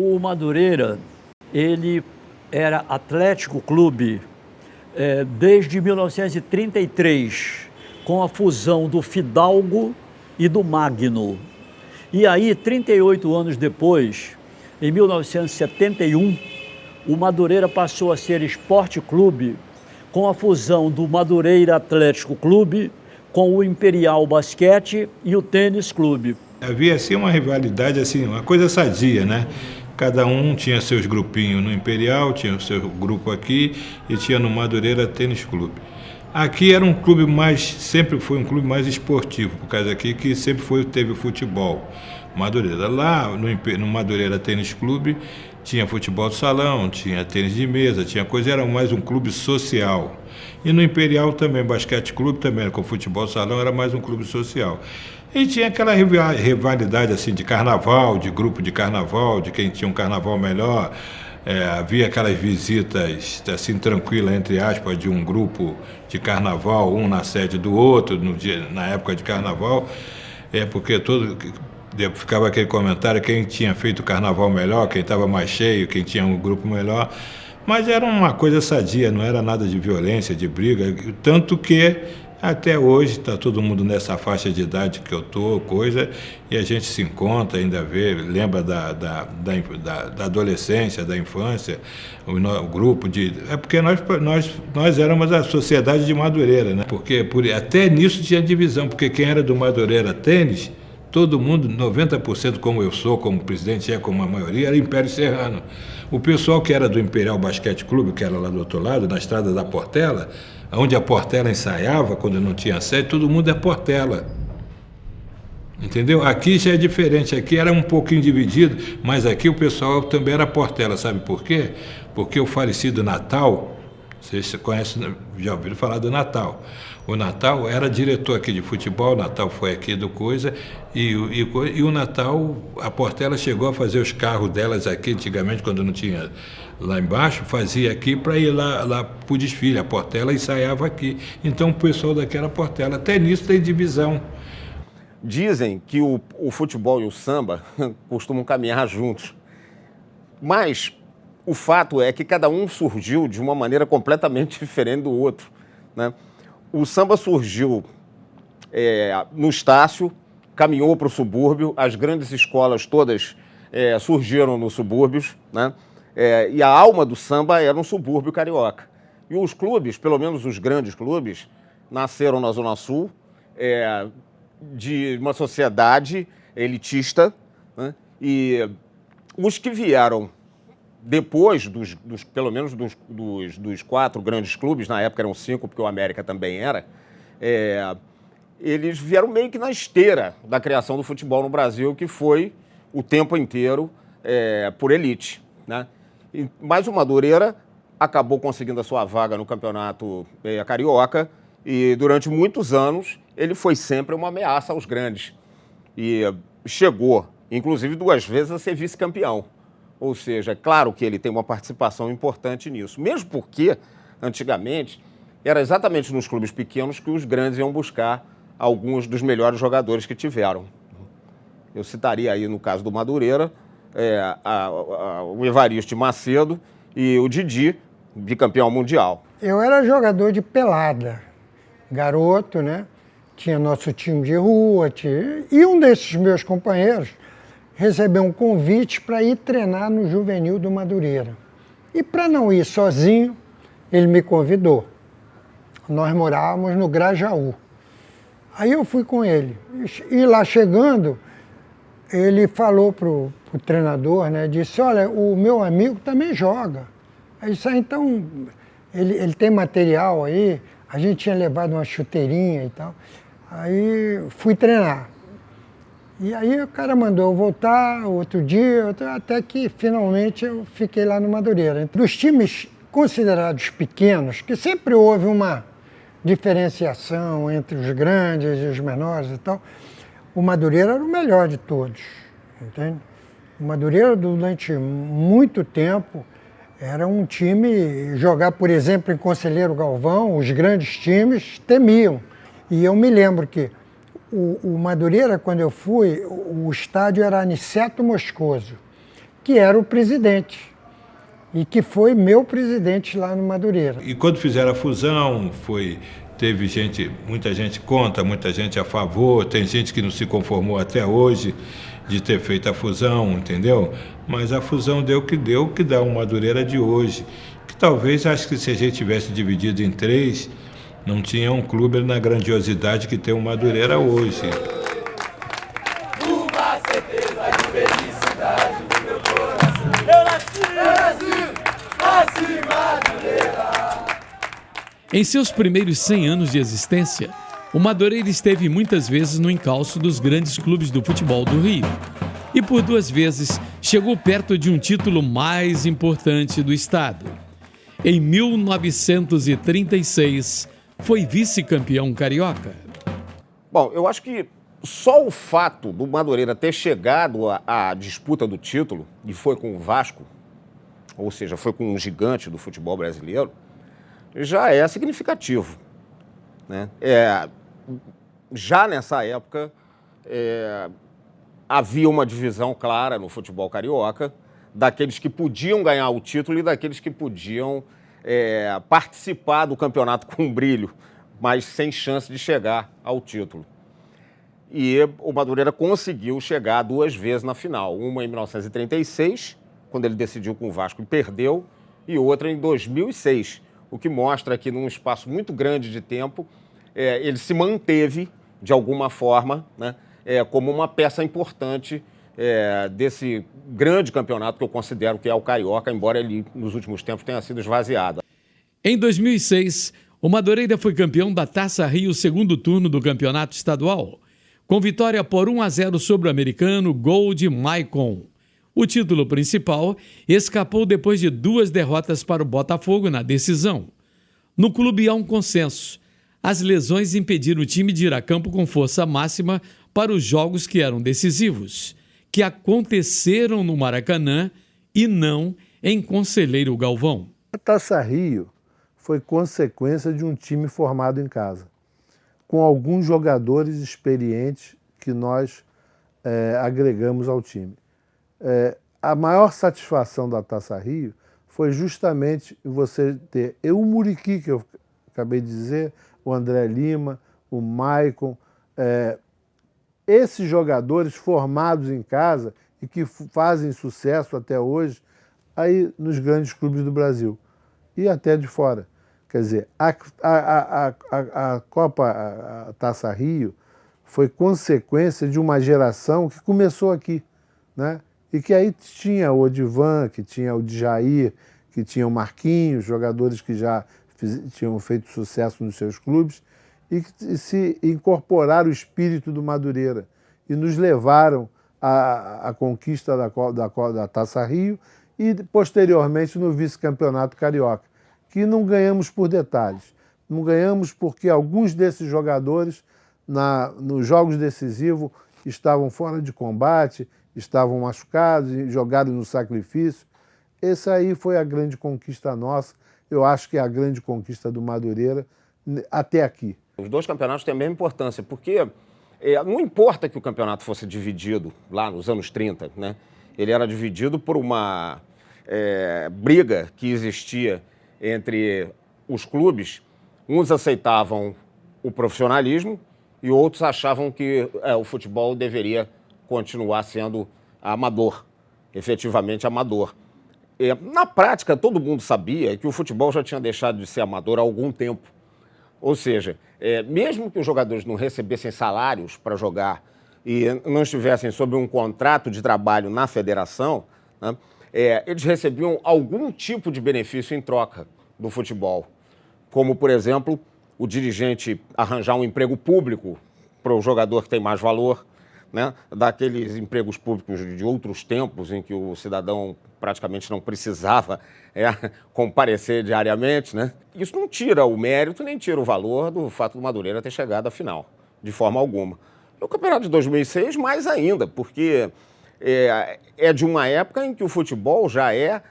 O Madureira, ele era Atlético Clube desde 1933, com a fusão do Fidalgo e do Magno. E aí, 38 anos depois, em 1971, o Madureira passou a ser Esporte Clube, com a fusão do Madureira Atlético Clube com o Imperial Basquete e o Tênis Clube. Havia assim uma rivalidade, assim, uma coisa sadia, né? Cada um tinha seus grupinhos no Imperial, tinha o seu grupo aqui e tinha no Madureira Tênis Clube. Aqui era um clube sempre foi um clube mais esportivo, por causa aqui que sempre teve futebol. Madureira. Lá no Madureira Tênis Clube tinha futebol de salão, tinha tênis de mesa, tinha coisa, era mais um clube social. E no Imperial também, basquete clube também, com futebol de salão, era mais um clube social. E tinha aquela rivalidade assim de carnaval, de grupo de carnaval, de quem tinha um carnaval melhor. Havia aquelas visitas assim tranquilas, entre aspas, de um grupo de carnaval, um na sede do outro, na época de carnaval, porque ficava aquele comentário, quem tinha feito o carnaval melhor, quem estava mais cheio, quem tinha um grupo melhor. Mas era uma coisa sadia, não era nada de violência, de briga, tanto que até hoje está todo mundo nessa faixa de idade que eu estou, e a gente se encontra, ainda vê, lembra da adolescência, da infância, o grupo de... porque nós éramos a sociedade de Madureira, né? Porque até nisso tinha divisão, porque quem era do Madureira Tênis, todo mundo, 90% como eu sou, como presidente, como a maioria, era Império Serrano. O pessoal que era do Imperial Basquete Clube, que era lá do outro lado, na estrada da Portela, onde a Portela ensaiava, quando não tinha sede, todo mundo é Portela. Entendeu? Aqui já é diferente, aqui era um pouquinho dividido, mas aqui o pessoal também era Portela, sabe por quê? Porque o falecido Natal, vocês conhecem, já ouviram falar do Natal. O Natal era diretor aqui de futebol, o Natal foi aqui do coisa, e o Natal, a Portela chegou a fazer os carros delas aqui, antigamente, quando não tinha lá embaixo, fazia aqui para ir lá para o desfile. A Portela ensaiava aqui. Então o pessoal daqui era Portela. Até nisso tem divisão. Dizem que o futebol e o samba costumam caminhar juntos. Mas o fato é que cada um surgiu de uma maneira completamente diferente do outro, né? O samba surgiu no Estácio, caminhou para o subúrbio, as grandes escolas todas surgiram nos subúrbios, né? E a alma do samba era um subúrbio carioca. E os clubes, pelo menos os grandes clubes, nasceram na Zona Sul, de uma sociedade elitista, né? E os que vieram depois, pelo menos dos 4 grandes clubes, na época eram 5, porque o América também era, eles vieram meio que na esteira da criação do futebol no Brasil, que foi o tempo inteiro por elite, né? Mas o Madureira acabou conseguindo a sua vaga no campeonato carioca e durante muitos anos ele foi sempre uma ameaça aos grandes. E chegou, inclusive 2 vezes, a ser vice-campeão. Ou seja, é claro que ele tem uma participação importante nisso. Mesmo porque, antigamente, era exatamente nos clubes pequenos que os grandes iam buscar alguns dos melhores jogadores que tiveram. Eu citaria aí, no caso do Madureira, o Evaristo Macedo e o Didi, bicampeão mundial. Eu era jogador de pelada, garoto, né? Tinha nosso time de rua, e um desses meus companheiros recebeu um convite para ir treinar no Juvenil do Madureira. E para não ir sozinho, ele me convidou. Nós morávamos no Grajaú. Aí eu fui com ele. E lá chegando, ele falou pro treinador, né? Disse, olha, o meu amigo também joga. Aí disse, então, ele tem material aí. A gente tinha levado uma chuteirinha e tal. Aí fui treinar. E aí o cara mandou eu voltar outro dia, até que finalmente eu fiquei lá no Madureira. Dos times considerados pequenos, que sempre houve uma diferenciação entre os grandes e os menores e tal, o Madureira era o melhor de todos, entende? O Madureira, durante muito tempo, era um time, jogar, por exemplo, em Conselheiro Galvão, os grandes times temiam. E eu me lembro que o Madureira, quando eu fui, o estádio era Aniceto Moscoso. que era o presidente e que foi meu presidente lá no Madureira. E quando fizeram a fusão, teve muita gente contra, muita gente a favor, tem gente que não se conformou até hoje de ter feito a fusão, entendeu? Mas a fusão deu, que dá o Madureira de hoje. Que talvez, acho que se a gente tivesse dividido em 3, não tinha um clube na grandiosidade que tem o Madureira hoje. Uma certeza de felicidade no meu coração. Eu nasci Madureira. Em seus primeiros 100 anos de existência, o Madureira esteve muitas vezes no encalço dos grandes clubes do futebol do Rio. E por 2 vezes chegou perto de um título mais importante do estado. Em 1936, foi vice-campeão carioca. Bom, eu acho que só o fato do Madureira ter chegado à disputa do título, e foi com o Vasco, ou seja, foi com um gigante do futebol brasileiro, já é significativo, né? Já nessa época, havia uma divisão clara no futebol carioca, daqueles que podiam ganhar o título e daqueles que podiam participar do campeonato com brilho, mas sem chance de chegar ao título. E o Madureira conseguiu chegar 2 vezes na final, uma em 1936, quando ele decidiu com o Vasco e perdeu, e outra em 2006, o que mostra que num espaço muito grande de tempo, ele se manteve, de alguma forma, né, como uma peça importante desse grande campeonato que eu considero que é o Carioca, embora ele, nos últimos tempos, tenha sido esvaziado. Em 2006, o Madureira foi campeão da Taça Rio, segundo turno do campeonato estadual, com vitória por 1-0 sobre o americano, gol de Maicon. O título principal escapou depois de 2 derrotas para o Botafogo na decisão. No clube há um consenso. As lesões impediram o time de ir a campo com força máxima para os jogos que eram decisivos, que aconteceram no Maracanã e não em Conselheiro Galvão. A Taça Rio foi consequência de um time formado em casa, com alguns jogadores experientes que nós agregamos ao time. A maior satisfação da Taça Rio foi justamente você ter o Muriqui, que eu acabei de dizer, o André Lima, o Maicon, esses jogadores formados em casa e que fazem sucesso até hoje aí nos grandes clubes do Brasil e até de fora. Quer dizer, a Copa, a Taça Rio, foi consequência de uma geração que começou aqui, né? E que aí tinha o Odivan, que tinha o Djair, que tinha o Marquinhos, jogadores que já tinham feito sucesso nos seus clubes e que se incorporaram o espírito do Madureira e nos levaram à conquista da Taça Rio e, posteriormente, no vice-campeonato carioca, que não ganhamos por detalhes. Não ganhamos porque alguns desses jogadores, nos jogos decisivos, estavam fora de combate, estavam machucados e jogados no sacrifício. Essa aí foi a grande conquista nossa. Eu acho que é a grande conquista do Madureira até aqui. Os 2 campeonatos têm a mesma importância, porque não importa que o campeonato fosse dividido lá nos anos 30, né? Ele era dividido por uma briga que existia entre os clubes. Uns aceitavam o profissionalismo e outros achavam que o futebol deveria continuar sendo amador, efetivamente amador. Na prática, todo mundo sabia que o futebol já tinha deixado de ser amador há algum tempo. Ou seja, mesmo que os jogadores não recebessem salários para jogar e não estivessem sob um contrato de trabalho na federação, né, eles recebiam algum tipo de benefício em troca do futebol. Como, por exemplo, o dirigente arranjar um emprego público para o jogador que tem mais valor, né, daqueles empregos públicos de outros tempos em que o cidadão praticamente não precisava comparecer diariamente, né? Isso não tira o mérito nem tira o valor do fato do Madureira ter chegado à final, de forma alguma. E o campeonato de 2006 mais ainda, porque é de uma época em que o futebol já é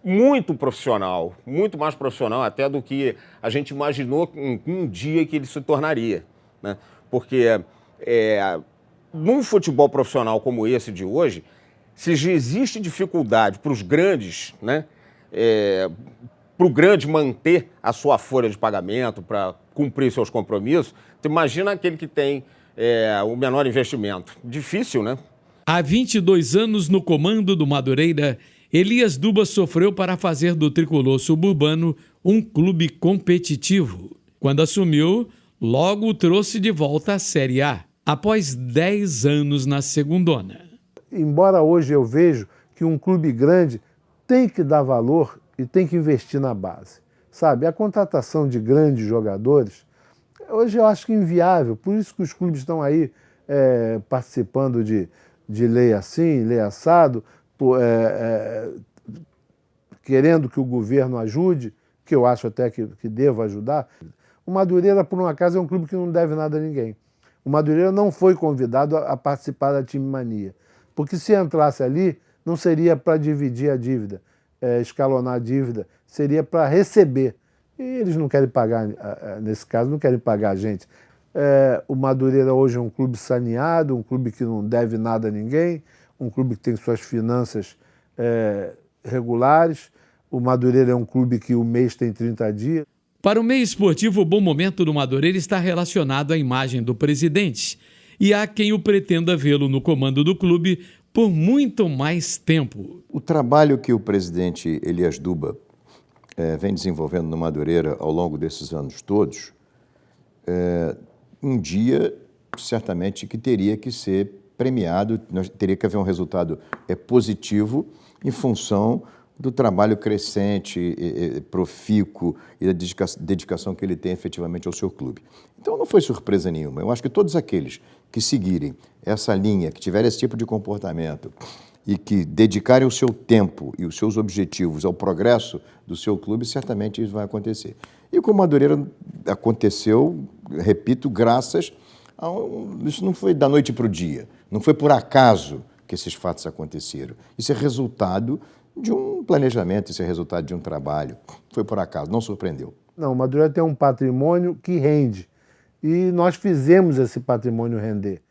muito profissional, muito mais profissional até do que a gente imaginou um dia que ele se tornaria, né? Porque num futebol profissional como esse de hoje, Se já existe dificuldade para os grandes, né, para o grande manter a sua folha de pagamento, para cumprir seus compromissos, tu imagina aquele que tem o menor investimento. Difícil, né? Há 22 anos no comando do Madureira, Elias Duba sofreu para fazer do tricolor suburbano um clube competitivo. Quando assumiu, logo o trouxe de volta à Série A, após 10 anos na segundona. Embora hoje eu vejo que um clube grande tem que dar valor e tem que investir na base. Sabe, a contratação de grandes jogadores, hoje eu acho que é inviável, por isso que os clubes estão aí participando de lei assim, lei assado, querendo que o governo ajude, que eu acho até que deva ajudar. O Madureira, por um acaso, é um clube que não deve nada a ninguém. O Madureira não foi convidado a participar da Time Mania, porque se entrasse ali, não seria para dividir a dívida, escalonar a dívida, seria para receber. E eles não querem pagar, nesse caso, não querem pagar a gente. O Madureira hoje é um clube saneado, um clube que não deve nada a ninguém, um clube que tem suas finanças regulares. O Madureira é um clube que o mês tem 30 dias. Para o meio esportivo, o bom momento do Madureira está relacionado à imagem do presidente. E há quem o pretenda vê-lo no comando do clube por muito mais tempo. O trabalho que o presidente Elias Duba vem desenvolvendo no Madureira ao longo desses anos todos, um dia, certamente, que teria que ser premiado, teria que haver um resultado positivo em função do trabalho crescente, profícuo e da dedicação que ele tem efetivamente ao seu clube. Então não foi surpresa nenhuma. Eu acho que todos aqueles que seguirem essa linha, que tiverem esse tipo de comportamento e que dedicarem o seu tempo e os seus objetivos ao progresso do seu clube, certamente isso vai acontecer. E com o Madureira aconteceu, repito, graças a isso não foi da noite para o dia, não foi por acaso que esses fatos aconteceram. Isso é resultado de um planejamento, isso é resultado de um trabalho. Foi por acaso, não surpreendeu. Não, o Madureira tem um patrimônio que rende. E nós fizemos esse patrimônio render.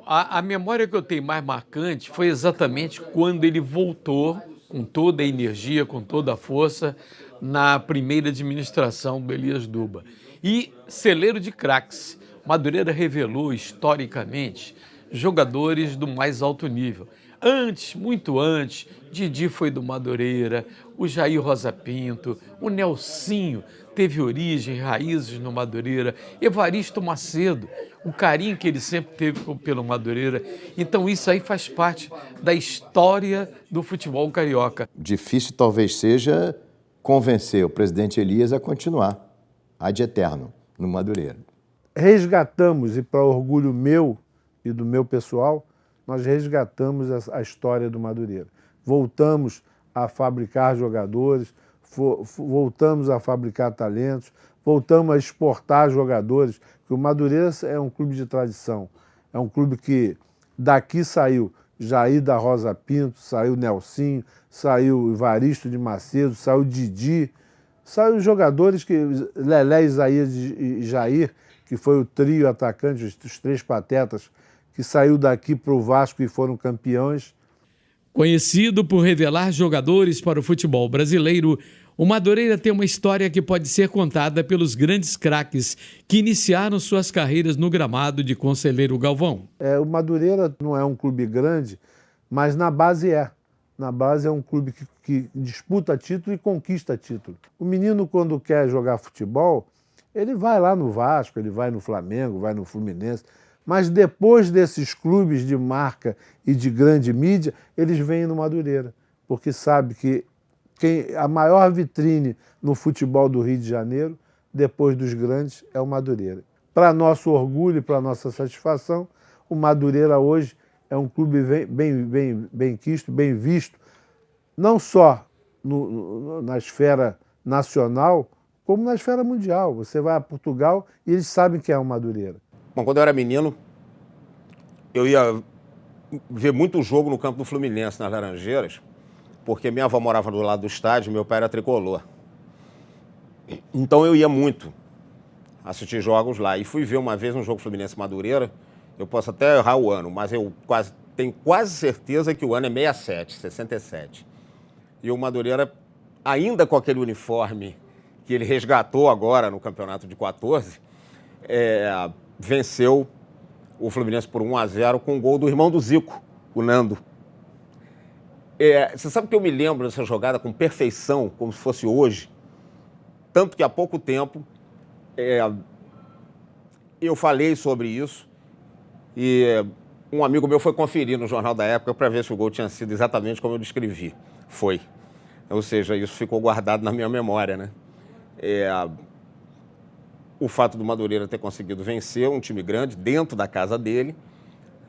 A memória que eu tenho mais marcante foi exatamente quando ele voltou com toda a energia, com toda a força, na primeira administração do Elias Duba. E celeiro de craques. Madureira revelou, historicamente, jogadores do mais alto nível. Antes, muito antes, Didi foi do Madureira, o Jair Rosa Pinto, o Nelsinho teve origem, raízes no Madureira, Evaristo Macedo, o carinho que ele sempre teve pelo Madureira. Então isso aí faz parte da história do futebol carioca. Difícil talvez seja convencer o presidente Elias a continuar ad eterno no Madureira. Resgatamos, e para orgulho meu e do meu pessoal, nós resgatamos a história do Madureira. Voltamos a fabricar jogadores, voltamos a fabricar talentos, voltamos a exportar jogadores, porque o Madureira é um clube de tradição, é um clube que daqui saiu Jair da Rosa Pinto, saiu Nelsinho, saiu Evaristo de Macedo, saiu Didi, saiu jogadores que Lelé, Isaías e Jair, que foi o trio atacante, os três patetas, que saiu daqui para o Vasco e foram campeões. Conhecido por revelar jogadores para o futebol brasileiro, o Madureira tem uma história que pode ser contada pelos grandes craques que iniciaram suas carreiras no gramado de Conselheiro Galvão. O Madureira não é um clube grande, mas na base é. Na base é um clube que disputa título e conquista título. O menino, quando quer jogar futebol, ele vai lá no Vasco, ele vai no Flamengo, vai no Fluminense. Mas depois desses clubes de marca e de grande mídia, eles vêm no Madureira, porque sabe que a maior vitrine no futebol do Rio de Janeiro, depois dos grandes, é o Madureira. Para nosso orgulho e para nossa satisfação, o Madureira hoje é um clube bem quisto, bem visto, não só na esfera nacional, como na esfera mundial. Você vai a Portugal e eles sabem que é o Madureira. Bom, quando eu era menino, eu ia ver muito jogo no campo do Fluminense, nas Laranjeiras, porque minha avó morava do lado do estádio e meu pai era tricolor. Então eu ia muito assistir jogos lá. E fui ver uma vez um jogo Fluminense Madureira, eu posso até errar o ano, mas eu quase tenho quase certeza que o ano é 67. E o Madureira, ainda com aquele uniforme que ele resgatou agora no campeonato de 14, venceu o Fluminense por 1-0 com o gol do irmão do Zico, o Nando. Você sabe que eu me lembro dessa jogada com perfeição, como se fosse hoje? Tanto que há pouco tempo eu falei sobre isso e um amigo meu foi conferir no jornal da época para ver se o gol tinha sido exatamente como eu descrevi. Foi. Ou seja, isso ficou guardado na minha memória, né? O fato do Madureira ter conseguido vencer um time grande dentro da casa dele,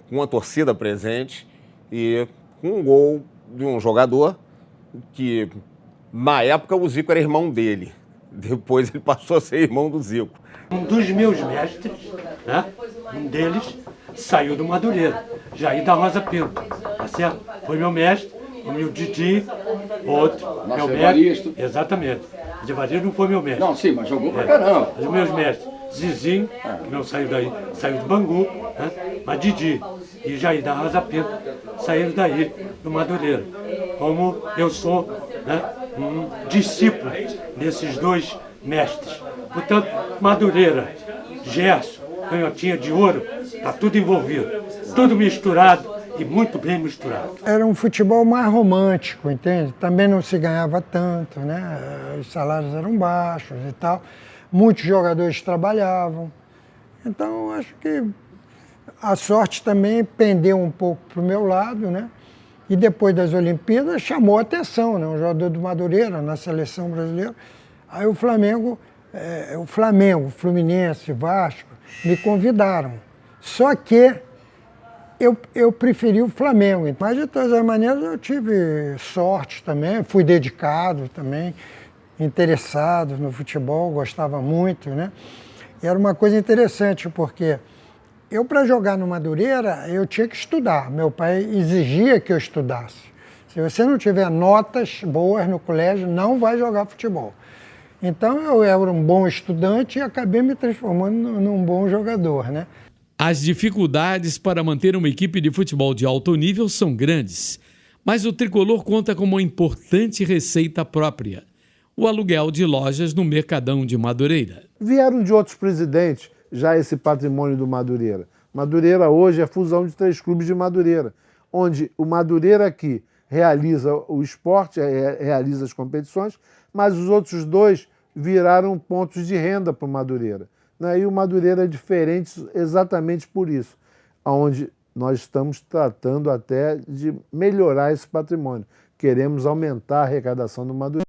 com a torcida presente e com um gol de um jogador que, na época, o Zico era irmão dele. Depois ele passou a ser irmão do Zico. Um dos meus mestres, né? Um deles saiu do Madureira, Jair da Rosa Pinto, tá certo? Foi meu mestre, o meu Didi, outro, meu mestre. Exatamente. De Evaristo não foi meu mestre. Não, sim, mas jogou pra caramba. Os meus mestres, Zizinho, que não saiu daí, saiu do Bangu, né? Mas Didi e Jair da Rosa Pinto saíram daí, do Madureira. Como eu sou, né, um discípulo desses dois mestres. Portanto, Madureira, Gerson, Canhotinha de Ouro, está tudo envolvido, tudo misturado e muito bem misturado. Era um futebol mais romântico, entende? Também não se ganhava tanto, né? Os salários eram baixos e tal. Muitos jogadores trabalhavam. Então, acho que a sorte também pendeu um pouco para o meu lado, né? E depois das Olimpíadas chamou a atenção, né? Um jogador do Madureira na seleção brasileira. Aí o Flamengo, Fluminense, Vasco, me convidaram. Só que eu preferi o Flamengo. Mas, de todas as maneiras, eu tive sorte também, fui dedicado também, interessado no futebol, gostava muito, né? E era uma coisa interessante, porque eu, para jogar no Madureira, eu tinha que estudar. Meu pai exigia que eu estudasse. Se você não tiver notas boas no colégio, não vai jogar futebol. Então, eu era um bom estudante e acabei me transformando num bom jogador, né? As dificuldades para manter uma equipe de futebol de alto nível são grandes, mas o Tricolor conta com uma importante receita própria: o aluguel de lojas no Mercadão de Madureira. Vieram de outros presidentes já esse patrimônio do Madureira. Madureira hoje é fusão de 3 clubes de Madureira, onde o Madureira aqui realiza o esporte, realiza as competições, mas os outros 2 viraram pontos de renda para o Madureira. E o Madureira é diferente exatamente por isso, onde nós estamos tratando até de melhorar esse patrimônio. Queremos aumentar a arrecadação do Madureira.